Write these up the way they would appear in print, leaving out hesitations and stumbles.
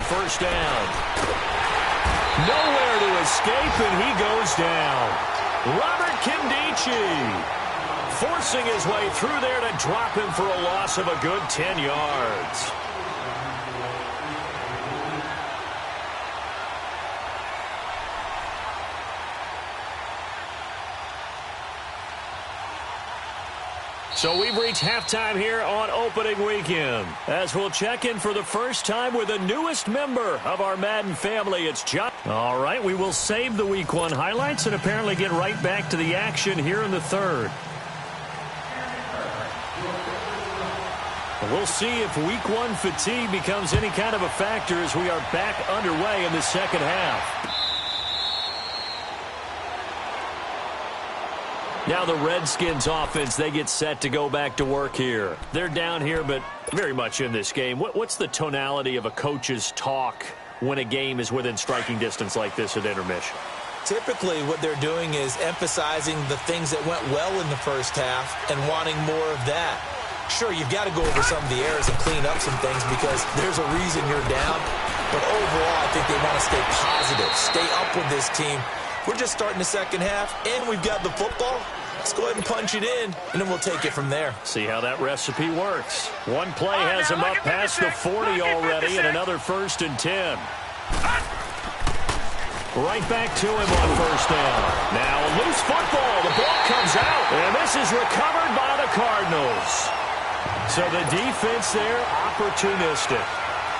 first down. Nowhere to escape, and he goes down. Robert Kindici forcing his way through there to drop him for a loss of a good 10 yards. So we've reached halftime here on opening weekend, as we'll check in for the first time with the newest member of our Madden family. It's John. All right, we will save the Week 1 highlights and apparently get right back to the action here in the third. We'll see if Week 1 fatigue becomes any kind of a factor as we are back underway in the second half. Now the Redskins offense, they get set to go back to work here. They're down here, but very much in this game. What's the tonality of a coach's talk when a game is within striking distance like this at intermission? Typically, what they're doing is emphasizing the things that went well in the first half and wanting more of that. Sure, you've got to go over some of the errors and clean up some things because there's a reason you're down. But overall, I think they want to stay positive, stay up with this team. We're just starting the second half, and we've got the football. Let's go ahead and punch it in, and then we'll take it from there. See how that recipe works. One play has him up past the 40 already, and another 1st and 10. Right back to him on first down. Now a loose football. The ball comes out, and this is recovered by the Cardinals. So the defense there, opportunistic.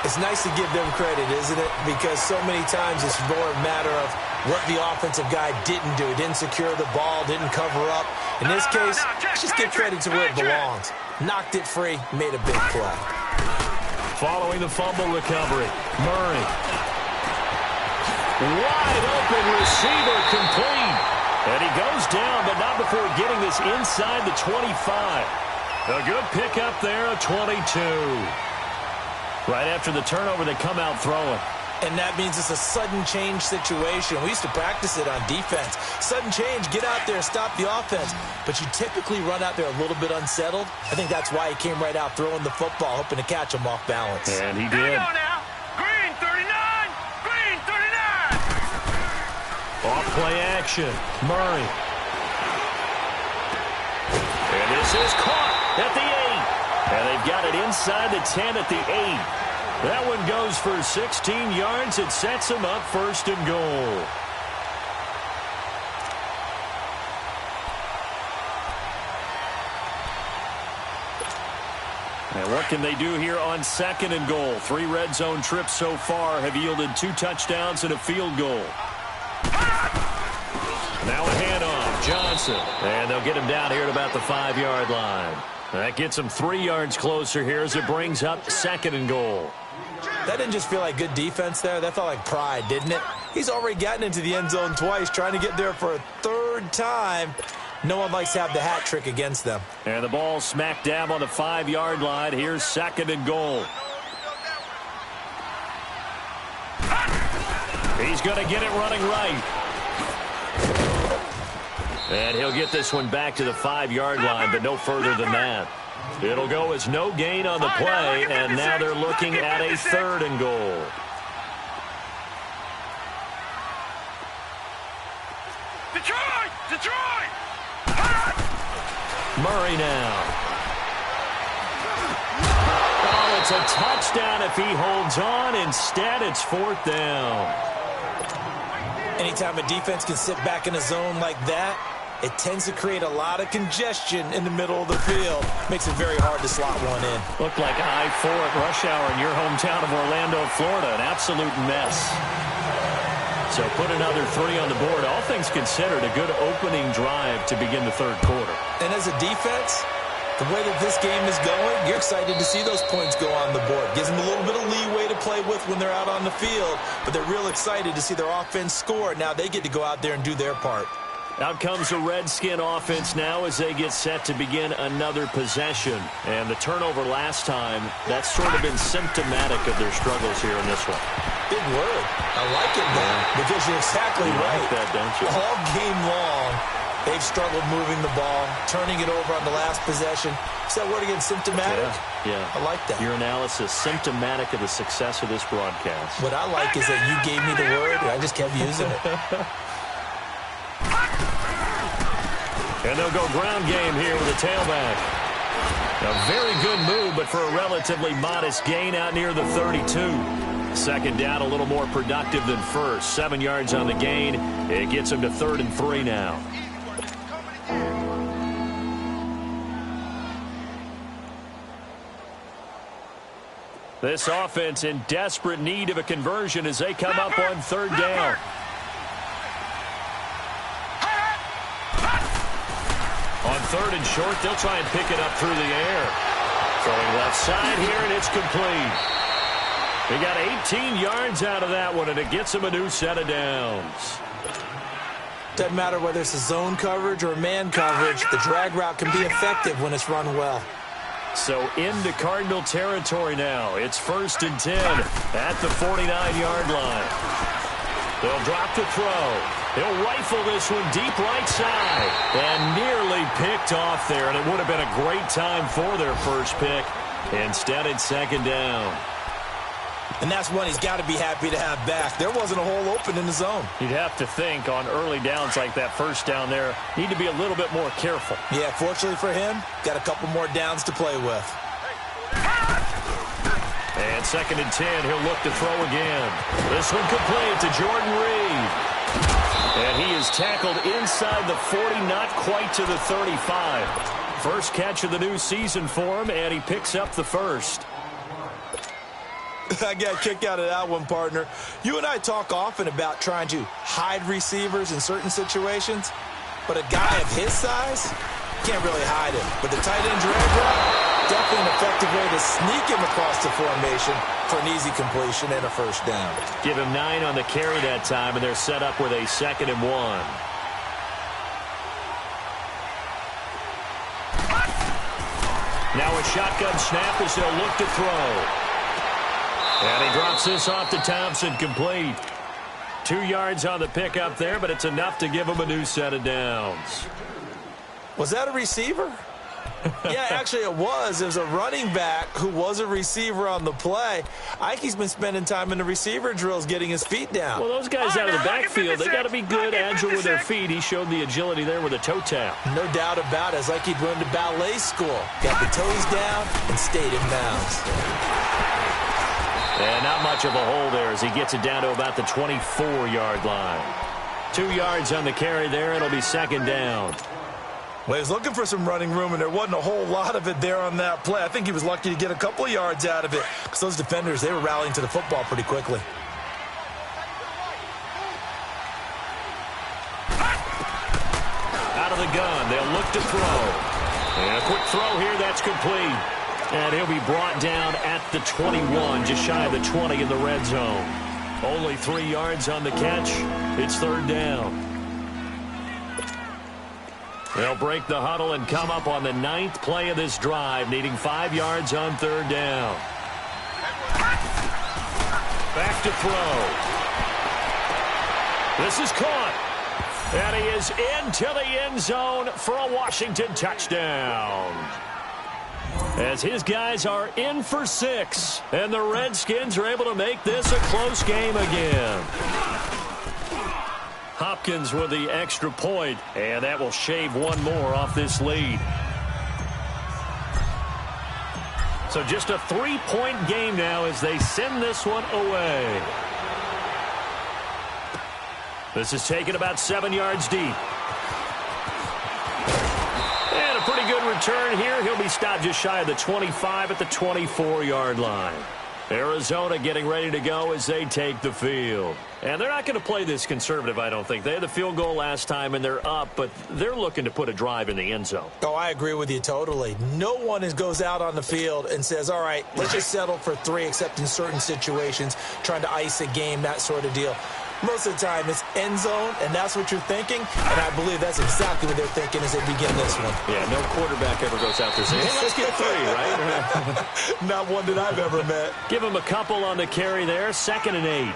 It's nice to give them credit, isn't it? Because so many times it's more a matter of what the offensive guy didn't do. He didn't secure the ball, didn't cover up. In this case, just give credit to where it belongs. Knocked it free, made a big play. Following the fumble recovery, Murray. Wide open receiver complete. And he goes down, but not before getting this inside the 25. A good pickup there, a 22. Right after the turnover, they come out throwing. And that means it's a sudden change situation. We used to practice it on defense. Sudden change, get out there, stop the offense. But you typically run out there a little bit unsettled. I think that's why he came right out throwing the football, hoping to catch him off balance. And he did. Green 39! Green 39! Off play action. Murray. And this is caught at the 8. And they've got it inside the 10 at the 8. That one goes for 16 yards. It sets them up 1st and goal. And what can they do here on 2nd and goal? 3 red zone trips so far have yielded 2 touchdowns and a field goal. Now a handoff. Johnson. And they'll get him down here at about the 5-yard line. That gets him 3 yards closer here as it brings up 2nd and goal. That didn't just feel like good defense there. That felt like pride, didn't it? He's already gotten into the end zone twice, trying to get there for a 3rd time. No one likes to have the hat trick against them. And the ball smack dab on the 5-yard line. Here's 2nd and goal. He's going to get it running right. And he'll get this one back to the 5-yard line, but no further than that. It'll go as no gain on the play, and now they're looking at a 3rd and goal. Detroit! Detroit! Murray now. Oh, it's a touchdown if he holds on. Instead, it's 4th down. Anytime a defense can sit back in a zone like that, it tends to create a lot of congestion in the middle of the field. Makes it very hard to slot one in. Looked like I-4 at rush hour in your hometown of Orlando, Florida. An absolute mess. So put another 3 on the board. All things considered, a good opening drive to begin the 3rd quarter. And as a defense, the way that this game is going, you're excited to see those points go on the board. Gives them a little bit of leeway to play with when they're out on the field, but they're real excited to see their offense score. Now they get to go out there and do their part. Out comes the Redskin offense now as they get set to begin another possession. And the turnover last time, that's sort of been symptomatic of their struggles here in this one. Big word. I like it, man, because you're exactly right. You like that, don't you? All game long, They've struggled moving the ball, turning it over on the last possession. Is that word again, symptomatic? Yeah. I like that. Your analysis, symptomatic of the success of this broadcast. What I like is that you gave me the word, and I just kept using it. And they'll go ground game here with a tailback. A very good move, but for a relatively modest gain out near the 32. Second down, a little more productive than first. 7 yards on the gain. It gets him to 3rd and 3 now. This offense in desperate need of a conversion as they come up on 3rd down. On 3rd and short, they'll try and pick it up through the air. Throwing left side here, and it's complete. He got 18 yards out of that one, and it gets him a new set of downs. Doesn't matter whether it's a zone coverage or man coverage, the drag route can be effective when it's run well. So into Cardinal territory now. It's 1st and 10 at the 49-yard line. They'll drop to throw. He'll rifle this one deep right side. And nearly picked off there, and it would have been a great time for their first pick. Instead, it's 2nd down. And that's one he's got to be happy to have back. There wasn't a hole open in the zone. You'd have to think on early downs like that, 1st down there, need to be a little bit more careful. Yeah, fortunately for him, got a couple more downs to play with. And 2nd and 10, he'll look to throw again. This one complete to Jordan Reed. And he is tackled inside the 40, not quite to the 35. First catch of the new season for him, and he picks up the 1st. I got a kick out of that one, partner. You and I talk often about trying to hide receivers in certain situations, but a guy of his size can't really hide him. But the tight end drag route, definitely an effective way to sneak him across the formation for an easy completion and a 1st down. Give him 9 on the carry that time, and they're set up with a 2nd and 1. Now a shotgun snap as they'll look to throw. And he drops this off to Thompson, complete. 2 yards on the pickup there, but it's enough to give him a new set of downs. Was that a receiver? Yeah, actually it was. It was a running back who was a receiver on the play. Ike's been spending time in the receiver drills getting his feet down. Well, those guys out of the backfield, they got to be good, agile with their feet. He showed the agility there with a toe tap. No doubt about it. It's like he'd run to ballet school. Got the toes down and stayed in bounds. And not much of a hole there as he gets it down to about the 24-yard line. 2 yards on the carry there. It'll be 2nd down. Well, he was looking for some running room, and there wasn't a whole lot of it there on that play. I think he was lucky to get a couple of yards out of it because those defenders, they were rallying to the football pretty quickly. Out of the gun, they'll look to throw. And a quick throw here, that's complete. And he'll be brought down at the 21, just shy of the 20 in the red zone. Only 3 yards on the catch. It's 3rd down. They'll break the huddle and come up on the 9th play of this drive, needing 5 yards on 3rd down. Back to throw. This is caught. And he is into the end zone for a Washington touchdown. As his guys are in for 6, and the Redskins are able to make this a close game again. Hopkins with the extra point, and that will shave one more off this lead. So just a 3-point game now as they send this one away. This is taken about 7 yards deep. And a pretty good return here. He'll be stopped just shy of the 25 at the 24-yard line. Arizona getting ready to go as they take the field. And they're not going to play this conservative, I don't think. They had the field goal last time, and they're up, but they're looking to put a drive in the end zone. Oh, I agree with you totally. No one goes out on the field and says, all right, let's just settle for 3, except in certain situations, trying to ice a game, that sort of deal. Most of the time, it's end zone, and that's what you're thinking. And I believe that's exactly what they're thinking as they begin this one. Yeah, no quarterback ever goes out there saying, hey, let's get 3, right? Not one that I've ever met. Give him a couple on the carry there, 2nd and 8.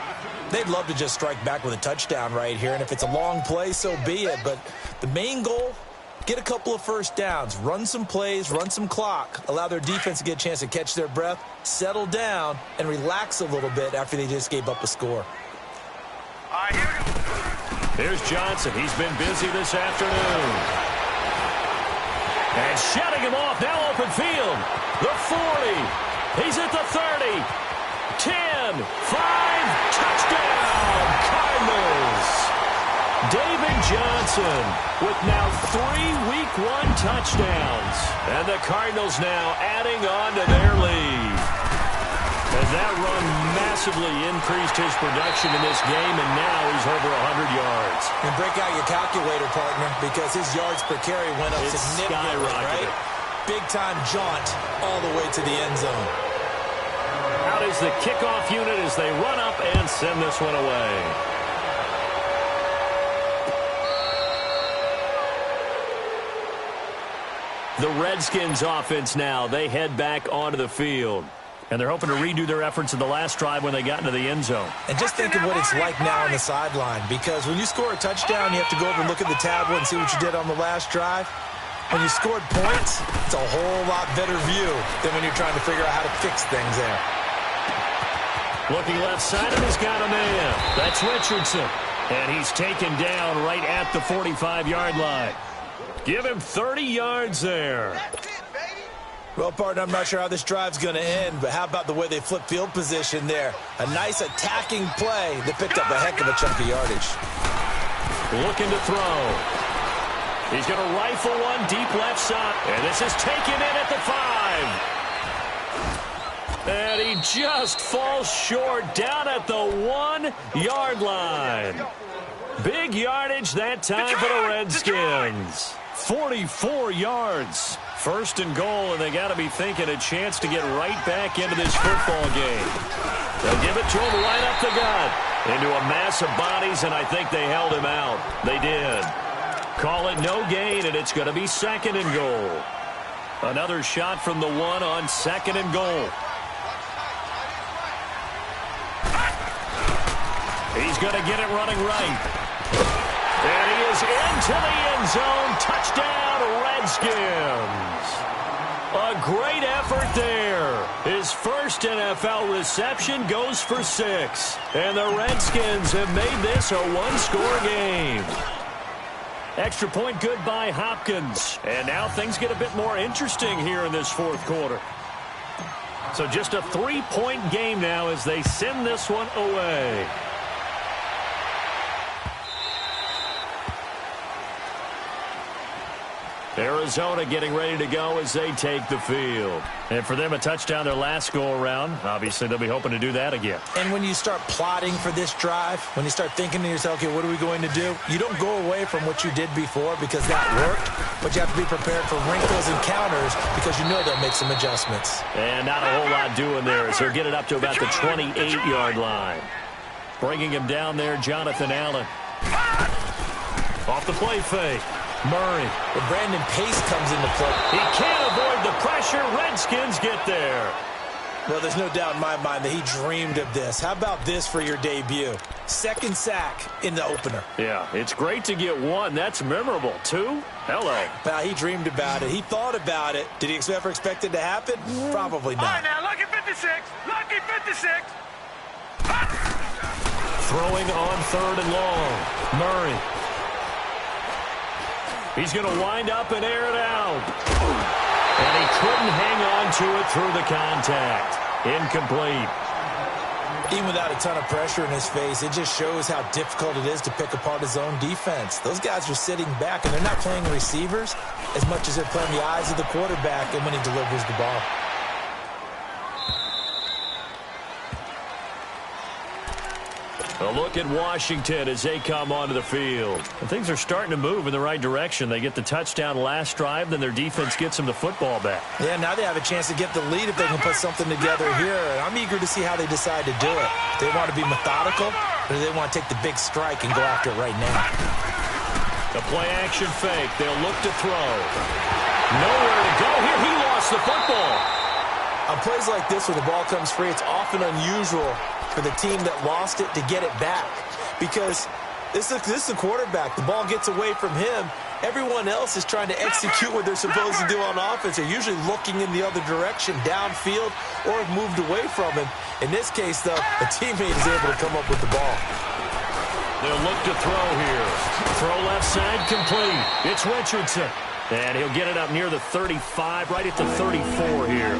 They'd love to just strike back with a touchdown right here, and if it's a long play, so be it. But the main goal, get a couple of first downs, run some plays, run some clock, allow their defense to get a chance to catch their breath, settle down, and relax a little bit after they just gave up a score. Here's Johnson. He's been busy this afternoon. And shutting him off. Now open field. The 40. He's at the 30. 10. 5. Touchdown. Cardinals. David Johnson with now 3 Week 1 touchdowns. And the Cardinals now adding on to their lead. And that run massively increased his production in this game, and now he's over 100 yards. And break out your calculator, partner, because his yards per carry went up significantly, right? Big-time jaunt all the way to the end zone. Out is the kickoff unit as they run up and send this one away. The Redskins offense now, they head back onto the field. And they're hoping to redo their efforts in the last drive when they got into the end zone. And just think of what it's like now on the sideline, because when you score a touchdown, you have to go over and look at the tablet and see what you did on the last drive. When you scored points, it's a whole lot better view than when you're trying to figure out how to fix things there. Looking left side, and he's got a man. That's Richardson. And he's taken down right at the 45-yard line. Give him 30 yards there. Well, partner, I'm not sure how this drive's going to end, but how about the way they flip field position there? A nice attacking play that picked up a heck of a chunk of yardage. Looking to throw. He's going to rifle one deep left side. And this is taken in at the 5. And he just falls short down at the 1-yard line. Big yardage that time for the Redskins. 44 yards. 1st and goal, and they got to be thinking a chance to get right back into this football game. They'll give it to him right up the gut. Into a mass of bodies, and I think they held him out. They did. Call it no gain, and it's going to be 2nd and goal. Another shot from the 1 on 2nd and goal. He's going to get it running right. And he is into the end zone. Touchdown, Redskins. A great effort there. His first NFL reception goes for 6. And the Redskins have made this a 1-score game. Extra point good by Hopkins. And now things get a bit more interesting here in this 4th quarter. So just a 3-point game now as they send this one away. Arizona getting ready to go as they take the field. And for them, a touchdown their last go-around. Obviously, they'll be hoping to do that again. And when you start plotting for this drive, when you start thinking to yourself, okay, what are we going to do? You don't go away from what you did before because that worked, but you have to be prepared for wrinkles and counters because you know they'll make some adjustments. And not a whole lot doing there as they're getting up to about the 28-yard line. Bringing him down there, Jonathan Allen. Off the play fake. Murray. But Brandon Pace comes into play. He can't avoid the pressure. Redskins get there. Well, there's no doubt in my mind that he dreamed of this. How about this for your debut? 2nd sack in the opener. Yeah, it's great to get 1. That's memorable. 2? Hello. Well, he dreamed about it. He thought about it. Did he ever expect it to happen? Probably not. All right, now, lucky 56. Lucky 56. Throwing on 3rd and long. Murray. He's going to wind up and air it out. And he couldn't hang on to it through the contact. Incomplete. Even without a ton of pressure in his face, it just shows how difficult it is to pick apart his own defense. Those guys are sitting back, and they're not playing receivers as much as they're playing the eyes of the quarterback and when he delivers the ball. A look at Washington as they come onto the field. And things are starting to move in the right direction. They get the touchdown last drive, then their defense gets them the football back. Yeah, now they have a chance to get the lead if they can put something together here. And I'm eager to see how they decide to do it. They want to be methodical. or do they want to take the big strike and go after it right now? The play-action fake. They'll look to throw. Nowhere to go here. He lost the football. On plays like this where the ball comes free, it's often unusual for the team that lost it to get it back, because this is a quarterback. The ball gets away from him. Everyone else is trying to execute what they're supposed to do on offense. They're usually looking in the other direction, downfield, or have moved away from him. In this case, though, a teammate is able to come up with the ball. They'll look to throw here. Throw left side, complete. It's Richardson. And he'll get it up near the 35, right at the 34 here.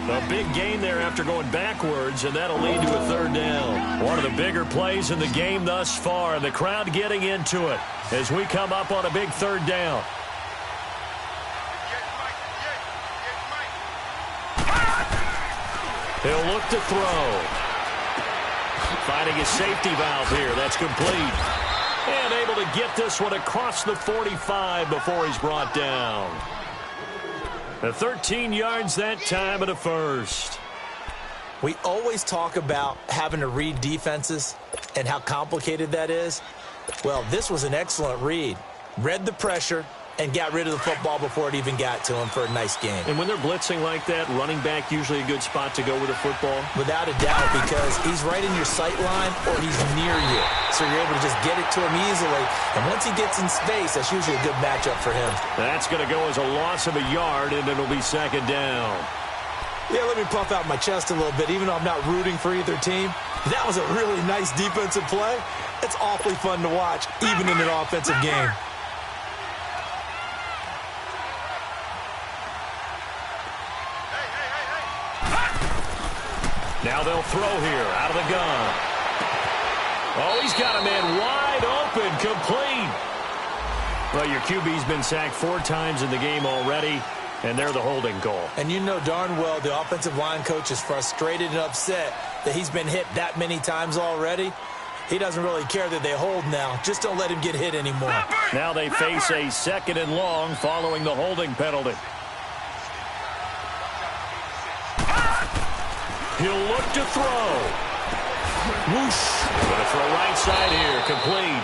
A big gain there after going backwards, and that'll lead to a third down. One of the bigger plays in the game thus far, and the crowd getting into it as we come up on a big third down. He'll look to throw. Finding his safety valve here. That's complete. And able to get this one across the 45 before he's brought down. 13 yards that time and a first. We always talk about having to read defenses and how complicated that is. Well, this was an excellent read. Read the pressure and got rid of the football before it even got to him for a nice game. And when they're blitzing like that, running back usually a good spot to go with the football? Without a doubt, because he's right in your sight line or he's near you. So you're able to just get it to him easily. And once he gets in space, that's usually a good matchup for him. That's going to go as a loss of a yard, and it'll be second down. Yeah, let me puff out my chest a little bit, even though I'm not rooting for either team. That was a really nice defensive play. It's awfully fun to watch, even in an offensive game. Now they'll throw here out of the gun. Oh, he's got a man wide open, complete. Well, your QB's been sacked 4 times in the game already, and they're the holding goal. And you know darn well the offensive line coach is frustrated and upset that he's been hit that many times already. He doesn't really care that they hold now. Just don't let him get hit anymore. Now they face a second and long following the holding penalty. He'll look to throw. Whoosh. Going to throw right side here, complete.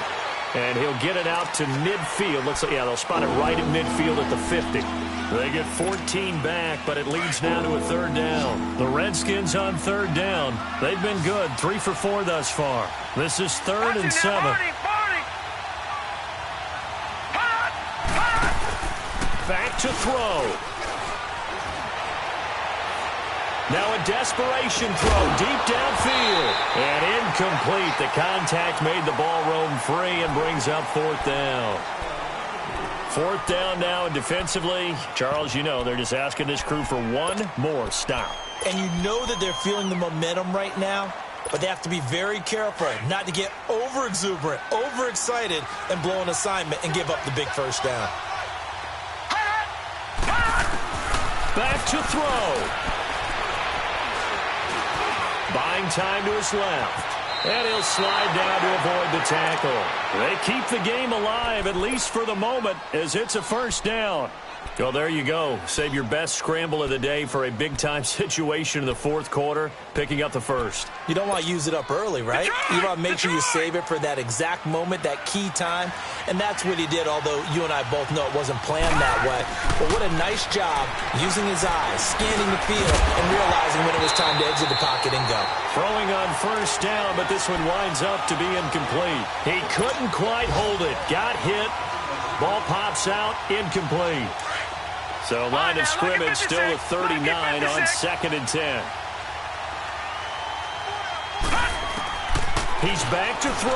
And he'll get it out to midfield. Looks like, yeah, they'll spot it right at midfield at the 50. They get 14 back, but it leads now to a third down. The Redskins on third down. They've been good, 3 for 4 thus far. This is 3rd and 7. Back to throw. Now a desperation throw deep downfield. And incomplete. The contact made the ball roam free and brings up 4th down. 4th down now, and defensively, Charles, you know, they're just asking this crew for one more stop. And you know that they're feeling the momentum right now, but they have to be very careful not to get over-exuberant, overexcited, and blow an assignment and give up the big first down. Back to throw. Buying time to his left. And he'll slide down to avoid the tackle. They keep the game alive, at least for the moment, as it's a first down. Well, there you go. Save your best scramble of the day for a big-time situation in the 4th quarter, picking up the first. You don't want to use it up early, right? You want to make sure you save it for that exact moment, that key time. And that's what he did, although you and I both know it wasn't planned that way. But what a nice job using his eyes, scanning the field, and realizing when it was time to exit the pocket and go. Throwing on first down, but this one winds up to be incomplete. He couldn't quite hold it. Got hit. Ball pops out, incomplete. So line of scrimmage still at 39 on 2nd and 10. He's back to throw.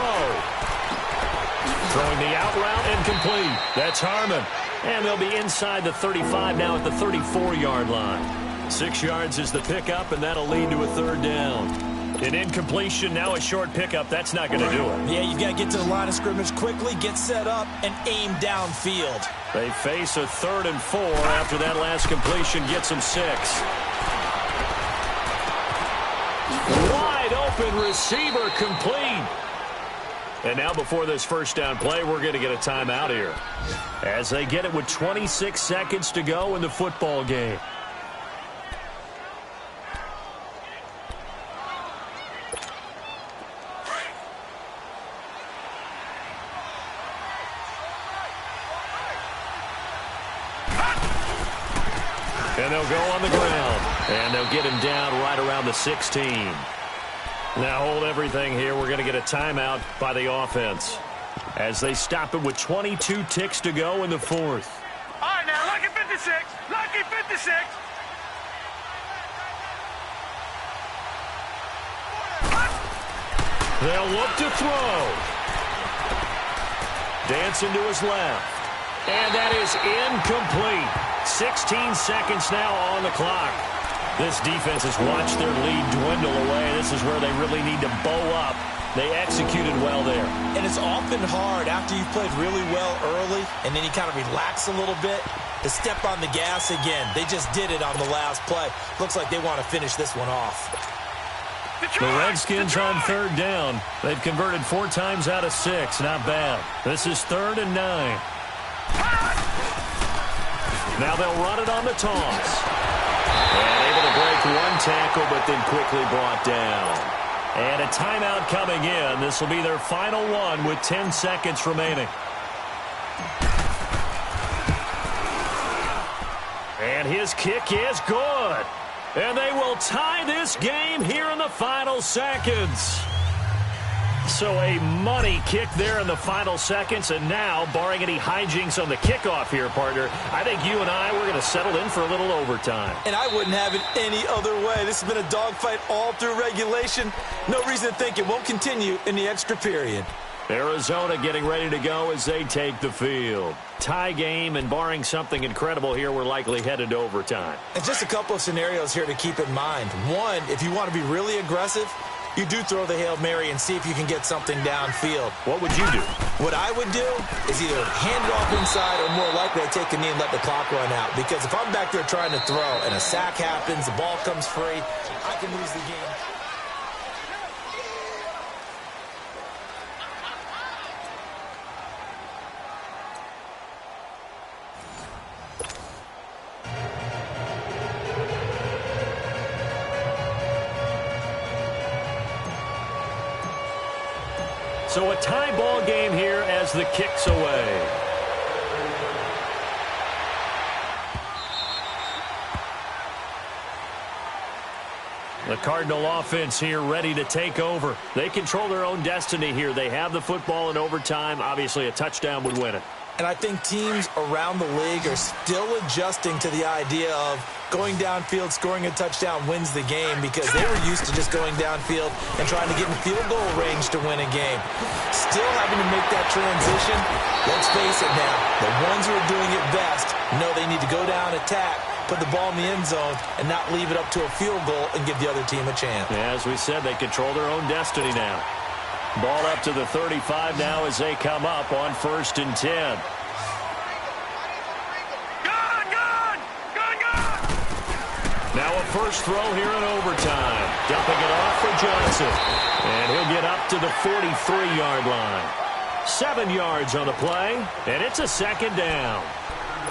Throwing the out route, incomplete. That's Harmon. And they'll be inside the 35 now at the 34-yard line. 6 yards is the pickup, and that'll lead to a third down. An incompletion, now a short pickup. That's not going to do it. Yeah, you've got to get to the line of scrimmage quickly, get set up, and aim downfield. They face a 3rd and 4 after that last completion gets them 6. Wide open receiver, complete. And now before this first down play, we're going to get a timeout here, as they get it with 26 seconds to go in the football game. And they'll go on the ground. And they'll get him down right around the 16. Now hold everything here. We're going to get a timeout by the offense as they stop it with 22 ticks to go in the fourth. All right, now, lucky 56. Lucky 56. They'll look to throw. Dancing to his left. And that is incomplete. 16 seconds now on the clock. This defense has watched their lead dwindle away. This is where they really need to bow up. They executed well there. And it's often hard after you've played really well early and then you kind of relax a little bit to step on the gas again. They just did it on the last play. Looks like they want to finish this one off. The Redskins on third down. They've converted 4 times out of 6. Not bad. This is 3rd and 9. Now they'll run it on the toss. And able to break one tackle, but then quickly brought down. And a timeout coming in. This will be their final one with 10 seconds remaining. And his kick is good. And they will tie this game here in the final seconds. So a money kick there in the final seconds. And now, barring any hijinks on the kickoff here, partner, I think you and I, we're going to settle in for a little overtime. And I wouldn't have it any other way. This has been a dogfight all through regulation. No reason to think it won't continue in the extra period. Arizona getting ready to go as they take the field. Tie game, and barring something incredible here, we're likely headed to overtime. And just a couple of scenarios here to keep in mind. One, if you want to be really aggressive, you do throw the Hail Mary and see if you can get something downfield. What would you do? What I would do is either hand it off inside or more likely I take a knee and let the clock run out. Because if I'm back there trying to throw and a sack happens, the ball comes free, I can lose the game. So a tie ball game here as the kick's away. The Cardinal offense here ready to take over. They control their own destiny here. They have the football in overtime. Obviously, a touchdown would win it. And I think teams around the league are still adjusting to the idea of going downfield, scoring a touchdown wins the game because they were used to just going downfield and trying to get in field goal range to win a game. Still having to make that transition. Let's face it now, the ones who are doing it best know they need to go down, attack, put the ball in the end zone, and not leave it up to a field goal and give the other team a chance. Yeah, as we said, they control their own destiny now. Ball up to the 35 now as they come up on 1st and 10. Now a first throw here in overtime. Dumping it off for Johnson. And he'll get up to the 43-yard line. 7 yards on the play, and it's a 2nd down.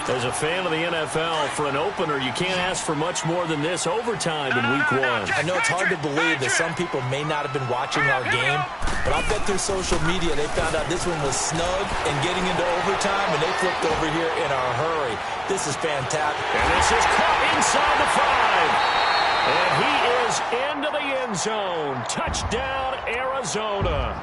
As a fan of the NFL, for an opener, you can't ask for much more than this overtime in Week 1. I know it's hard to believe that some people may not have been watching our game, but I'll bet through social media they found out this one was snug and getting into overtime, and they flipped over here in a hurry. This is fantastic. And this is caught inside the 5. And he is into the end zone. Touchdown, Arizona.